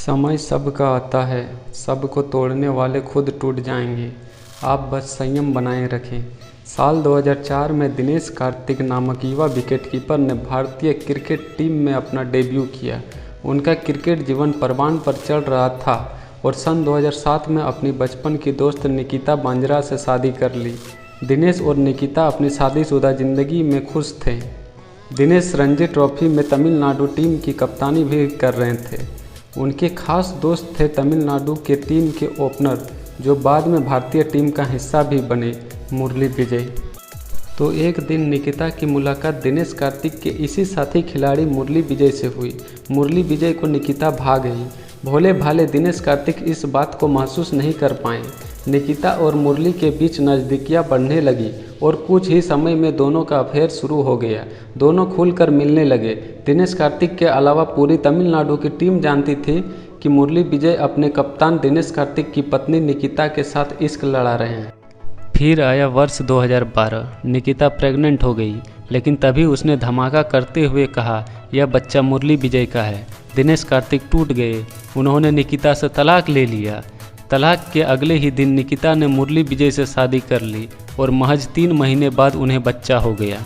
समय सबका आता है, सबको तोड़ने वाले खुद टूट जाएंगे। आप बस संयम बनाए रखें। साल 2004 में दिनेश कार्तिक नामक युवा विकेटकीपर ने भारतीय क्रिकेट टीम में अपना डेब्यू किया। उनका क्रिकेट जीवन परवान पर चल रहा था और सन 2007 में अपनी बचपन की दोस्त निकिता बांजरा से शादी कर ली। दिनेश और निकिता अपनी शादीशुदा ज़िंदगी में खुश थे। दिनेश रणजी ट्रॉफी में तमिलनाडु टीम की कप्तानी भी कर रहे थे। उनके खास दोस्त थे तमिलनाडु के टीम के ओपनर, जो बाद में भारतीय टीम का हिस्सा भी बने, मुरली विजय। तो एक दिन निकिता की मुलाकात दिनेश कार्तिक के इसी साथी खिलाड़ी मुरली विजय से हुई। मुरली विजय को निकिता भा गई। भोले भाले दिनेश कार्तिक इस बात को महसूस नहीं कर पाए। निकिता और मुरली के बीच नज़दीकियाँ बढ़ने लगी और कुछ ही समय में दोनों का अफेयर शुरू हो गया। दोनों खुलकर मिलने लगे। दिनेश कार्तिक के अलावा पूरी तमिलनाडु की टीम जानती थी कि मुरली विजय अपने कप्तान दिनेश कार्तिक की पत्नी निकिता के साथ इश्क लड़ा रहे हैं। फिर आया वर्ष 2012। निकिता प्रेग्नेंट हो गई, लेकिन तभी उसने धमाका करते हुए कहा, यह बच्चा मुरली विजय का है। दिनेश कार्तिक टूट गए। उन्होंने निकिता से तलाक ले लिया। तलाक के अगले ही दिन निकिता ने मुरली विजय से शादी कर ली और महज 3 महीने बाद उन्हें बच्चा हो गया।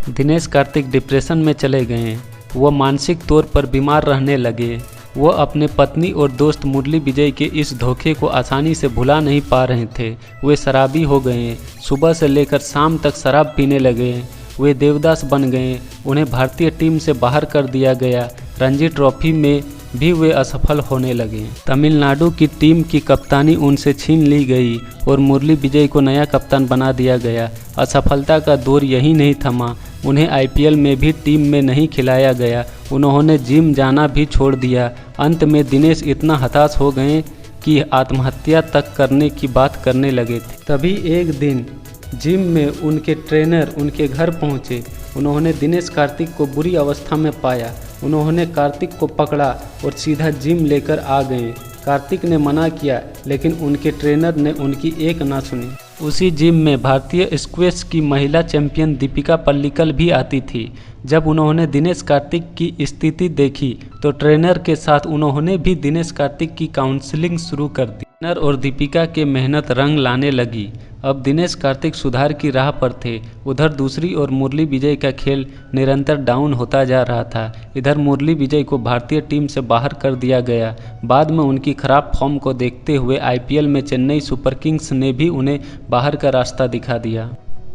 दिनेश कार्तिक डिप्रेशन में चले गए। वह मानसिक तौर पर बीमार रहने लगे। वह अपने पत्नी और दोस्त मुरली विजय के इस धोखे को आसानी से भुला नहीं पा रहे थे। वे शराबी हो गए। सुबह से लेकर शाम तक शराब पीने लगे। वे देवदास बन गए। उन्हें भारतीय टीम से बाहर कर दिया गया। रणजी ट्रॉफी में भी वे असफल होने लगे। तमिलनाडु की टीम की कप्तानी उनसे छीन ली गई और मुरली विजय को नया कप्तान बना दिया गया। असफलता का दौर यहीं नहीं थमा। उन्हें आईपीएल में भी टीम में नहीं खिलाया गया। उन्होंने जिम जाना भी छोड़ दिया। अंत में दिनेश इतना हताश हो गए कि आत्महत्या तक करने की बात करने लगे थे। तभी एक दिन जिम में उनके ट्रेनर उनके घर पहुंचे। उन्होंने दिनेश कार्तिक को बुरी अवस्था में पाया। उन्होंने कार्तिक को पकड़ा और सीधा जिम लेकर आ गए। कार्तिक ने मना किया, लेकिन उनके ट्रेनर ने उनकी एक ना सुनी। उसी जिम में भारतीय स्क्वैश की महिला चैंपियन दीपिका पल्लिकल भी आती थी। जब उन्होंने दिनेश कार्तिक की स्थिति देखी तो ट्रेनर के साथ उन्होंने भी दिनेश कार्तिक की काउंसलिंग शुरू कर दी। ट्रेनर और दीपिका के मेहनत रंग लाने लगी। अब दिनेश कार्तिक सुधार की राह पर थे। उधर दूसरी ओर मुरली विजय का खेल निरंतर डाउन होता जा रहा था। इधर मुरली विजय को भारतीय टीम से बाहर कर दिया गया। बाद में उनकी खराब फॉर्म को देखते हुए आईपीएल में चेन्नई सुपर किंग्स ने भी उन्हें बाहर का रास्ता दिखा दिया।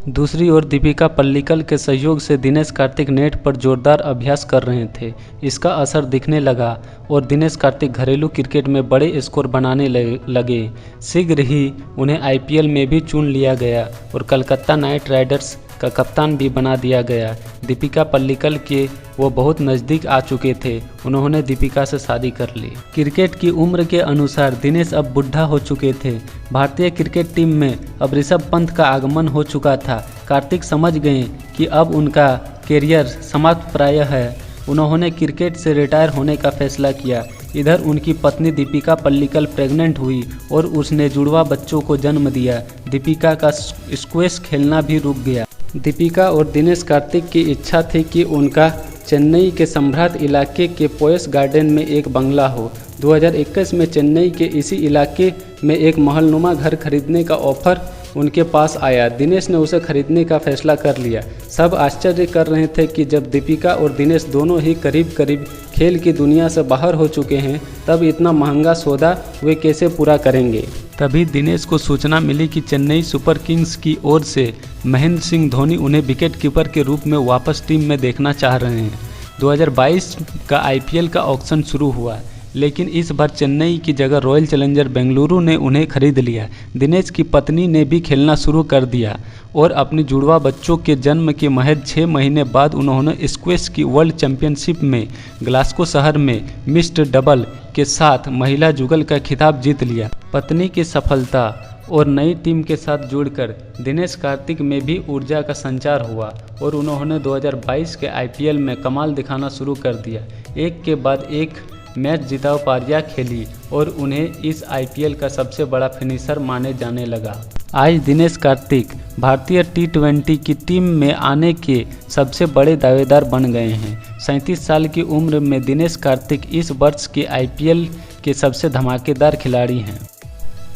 दूसरी ओर दीपिका पल्लिकल के सहयोग से दिनेश कार्तिक नेट पर जोरदार अभ्यास कर रहे थे। इसका असर दिखने लगा और दिनेश कार्तिक घरेलू क्रिकेट में बड़े स्कोर बनाने लगे। शीघ्र ही उन्हें आईपीएल में भी चुन लिया गया और कलकत्ता नाइट राइडर्स का कप्तान भी बना दिया गया। दीपिका पल्लिकल के वो बहुत नज़दीक आ चुके थे। उन्होंने दीपिका से शादी कर ली। क्रिकेट की उम्र के अनुसार दिनेश अब बुढ़ा हो चुके थे। भारतीय क्रिकेट टीम में अब ऋषभ पंत का आगमन हो चुका था। कार्तिक समझ गए कि अब उनका कैरियर समाप्त प्राय है। उन्होंने क्रिकेट से रिटायर होने का फैसला किया। इधर उनकी पत्नी दीपिका पल्लिकल प्रेग्नेंट हुई और उसने जुड़वा बच्चों को जन्म दिया। दीपिका का स्क्वैश खेलना भी रुक गया। दीपिका और दिनेश कार्तिक की इच्छा थी कि उनका चेन्नई के सम्राट इलाके के पोयस गार्डन में एक बंगला हो। 2021 में चेन्नई के इसी इलाके में एक महलनुमा घर खरीदने का ऑफर उनके पास आया। दिनेश ने उसे खरीदने का फैसला कर लिया। सब आश्चर्य कर रहे थे कि जब दीपिका और दिनेश दोनों ही करीब करीब खेल की दुनिया से बाहर हो चुके हैं, तब इतना महंगा सौदा वे कैसे पूरा करेंगे। तभी दिनेश को सूचना मिली कि चेन्नई सुपर किंग्स की ओर से महेंद्र सिंह धोनी उन्हें विकेट कीपर के रूप में वापस टीम में देखना चाह रहे हैं। 2022 का आईपीएल का ऑक्शन शुरू हुआ, लेकिन इस बार चेन्नई की जगह रॉयल चैलेंजर बेंगलुरु ने उन्हें खरीद लिया। दिनेश की पत्नी ने भी खेलना शुरू कर दिया और अपनी जुड़वा बच्चों के जन्म के महज 6 महीने बाद उन्होंने स्क्वैश की वर्ल्ड चैंपियनशिप में ग्लासगो शहर में मिक्स्ड डबल के साथ महिला जुगल का खिताब जीत लिया। पत्नी की सफलता और नई टीम के साथ जुड़कर दिनेश कार्तिक में भी ऊर्जा का संचार हुआ और उन्होंने 2022 के आईपीएल में कमाल दिखाना शुरू कर दिया। एक के बाद एक मैच जिताऊ पारियां खेली और उन्हें इस आईपीएल का सबसे बड़ा फिनिशर माने जाने लगा। आज दिनेश कार्तिक भारतीय T20 की टीम में आने के सबसे बड़े दावेदार बन गए हैं। 37 साल की उम्र में दिनेश कार्तिक इस वर्ष के IPL के सबसे धमाकेदार खिलाड़ी हैं।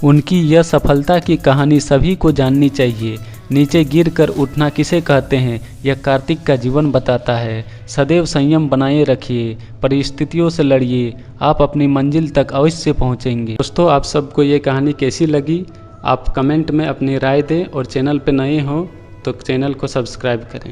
उनकी यह सफलता की कहानी सभी को जाननी चाहिए। नीचे गिरकर उठना किसे कहते हैं, यह कार्तिक का जीवन बताता है। सदैव संयम बनाए रखिए, परिस्थितियों से लड़िए, आप अपनी मंजिल तक अवश्य पहुंचेंगे। दोस्तों, आप सबको ये कहानी कैसी लगी, आप कमेंट में अपनी राय दें और चैनल पर नए हो तो चैनल को सब्सक्राइब करें।